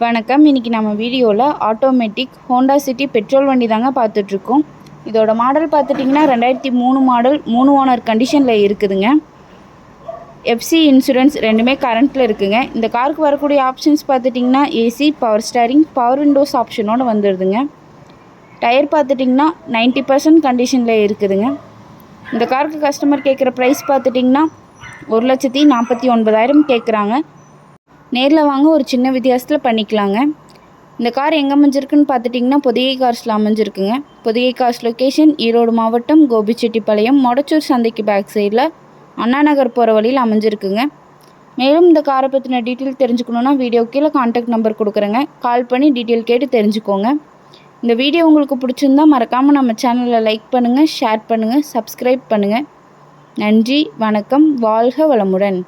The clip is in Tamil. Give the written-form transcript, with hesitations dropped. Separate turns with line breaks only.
வணக்கம். இன்றைக்கி நம்ம வீடியோவில் ஆட்டோமேட்டிக் ஹோண்டா சிட்டி பெட்ரோல் வண்டி தாங்க பார்த்துட்ருக்கோம். இதோட மாடல் பார்த்துட்டிங்கன்னா 2003 மாடல், 3 ஓனர் கண்டிஷனில் இருக்குதுங்க. எஃப்சி இன்சூரன்ஸ் ரெண்டுமே கரண்ட்டில் இருக்குதுங்க. இந்த காருக்கு வரக்கூடிய ஆப்ஷன்ஸ் பார்த்துட்டிங்கன்னா AC, power steering, power windows ஆப்ஷனோடு வந்துடுதுங்க. டயர் பார்த்துட்டிங்கன்னா 90% கண்டிஷனில் இருக்குதுங்க. இந்த காருக்கு கஸ்டமர் கேட்குற ப்ரைஸ் பார்த்துட்டிங்கன்னா 1,49,000 கேட்குறாங்க. நேரில் வாங்க ஒரு சின்ன வித்தியாசத்தில் பண்ணிக்கலாங்க. இந்த கார் எங்கே அமைஞ்சிருக்குன்னு பார்த்துட்டிங்கன்னா பொதிகை கார்ஸில் அமைஞ்சிருக்குங்க. பொதிகை கார்ஸ் லொக்கேஷன் ஈரோடு மாவட்டம் கோபிச்செட்டிப்பாளையம் மொடச்சூர் சந்தைக்கு பேக் சைடில் அண்ணா நகர் போகிற வழியில் அமைஞ்சிருக்குங்க. மேலும் இந்த காரை பற்றின டீட்டெயில் தெரிஞ்சுக்கணுன்னா வீடியோ கீழே கான்டாக்ட் நம்பர் கொடுக்குறேங்க. கால் பண்ணி டீட்டெயில் கேட்டு தெரிஞ்சுக்கோங்க. இந்த வீடியோ உங்களுக்கு பிடிச்சிருந்தா மறக்காமல் நம்ம சேனலை லைக் பண்ணுங்கள், ஷேர் பண்ணுங்கள், சப்ஸ்கிரைப் பண்ணுங்கள். நன்றி, வணக்கம், வாழ்க வளமுடன்.